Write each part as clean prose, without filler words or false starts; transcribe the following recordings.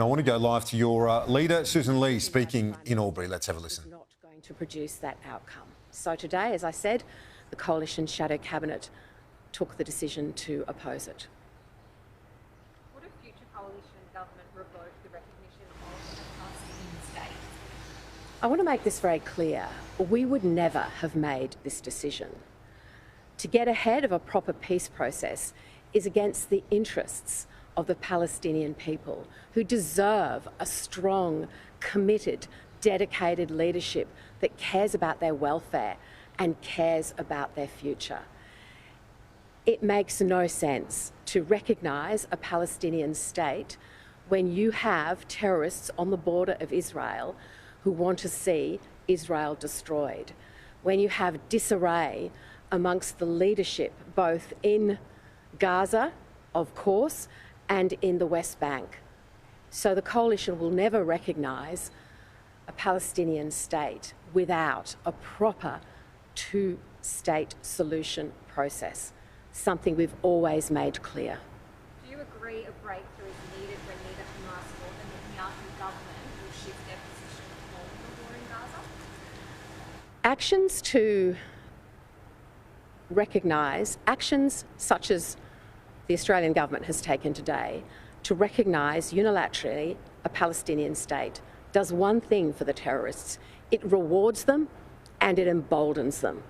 I want to go live to your leader, Sussan Ley, speaking in Albury. Let's have a listen. Not going to produce that outcome. So today, as I said, the Coalition Shadow Cabinet took the decision to oppose it. Would a future coalition government revoke the recognition of the Palestinian state? I want to make this very clear. We would never have made this decision. To get ahead of a proper peace process is against the interests of the Palestinian people, who deserve a strong, committed, dedicated leadership that cares about their welfare and cares about their future. It makes no sense to recognise a Palestinian state when you have terrorists on the border of Israel who want to see Israel destroyed, when you have disarray amongst the leadership both in Gaza, of course, and in the West Bank. So the Coalition will never recognise a Palestinian state without a proper two-state solution process, something we've always made clear. Do you agree a breakthrough is needed when neither Hamas nor the Netanyahu government will shift their position on the war in Gaza? Actions to recognise, actions such as the Australian government has taken today to recognise unilaterally a Palestinian state does one thing for the terrorists. It rewards them and it emboldens them.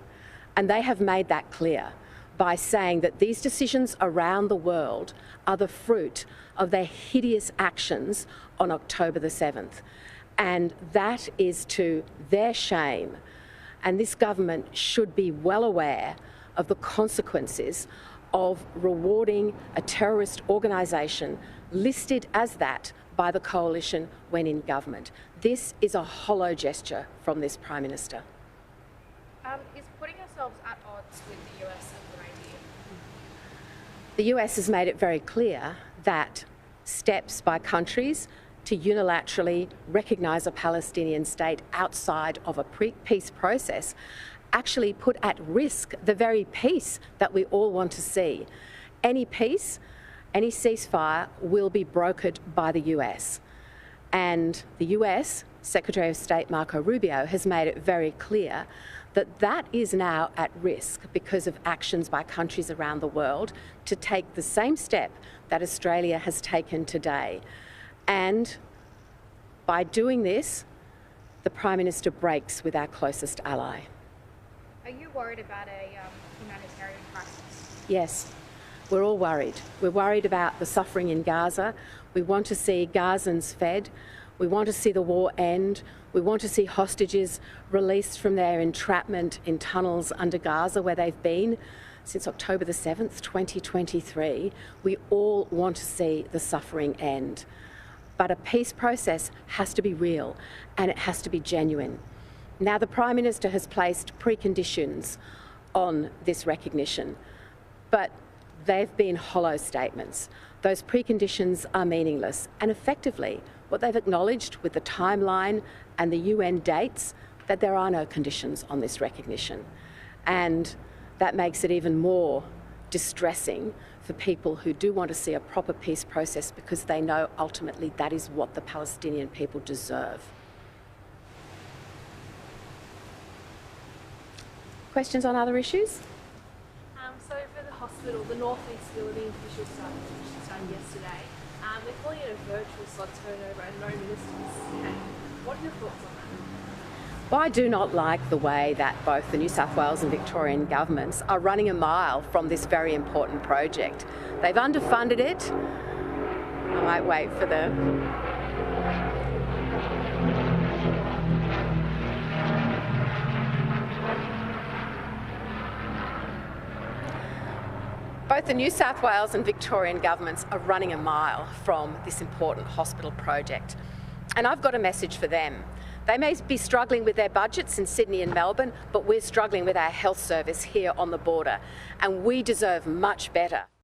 And they have made that clear by saying that these decisions around the world are the fruit of their hideous actions on October the 7th. And that is to their shame. And this government should be well aware of the consequences of rewarding a terrorist organisation listed as that by the Coalition when in government. This is a hollow gesture from this Prime Minister. Is putting ourselves at odds with the US a good idea? The US has made it very clear that steps by countries to unilaterally recognise a Palestinian state outside of a peace process actually put at risk the very peace that we all want to see. Any peace, any ceasefire will be brokered by the US. And the US Secretary of State Marco Rubio has made it very clear that that is now at risk because of actions by countries around the world to take the same step that Australia has taken today. And by doing this, the Prime Minister breaks with our closest ally. Are you worried about a humanitarian crisis? Yes, we're all worried. We're worried about the suffering in Gaza. We want to see Gazans fed. We want to see the war end. We want to see hostages released from their entrapment in tunnels under Gaza where they've been since October the 7th, 2023. We all want to see the suffering end. But a peace process has to be real and it has to be genuine. Now, the Prime Minister has placed preconditions on this recognition, but they've been hollow statements. Those preconditions are meaningless, and effectively, what they've acknowledged with the timeline and the UN dates, that there are no conditions on this recognition. And that makes it even more distressing for people who do want to see a proper peace process because they know ultimately that is what the Palestinian people deserve. Questions on other issues? So for the hospital, the North East building officials started yesterday. They're calling it a virtual slot turnover and no ministers. What are your thoughts on that? Well, I do not like the way that both the New South Wales and Victorian governments are running a mile from this very important project. They've underfunded it. I might wait for Both the New South Wales and Victorian governments are running a mile from this important hospital project. And I've got a message for them. They may be struggling with their budgets in Sydney and Melbourne, but we're struggling with our health service here on the border. And we deserve much better.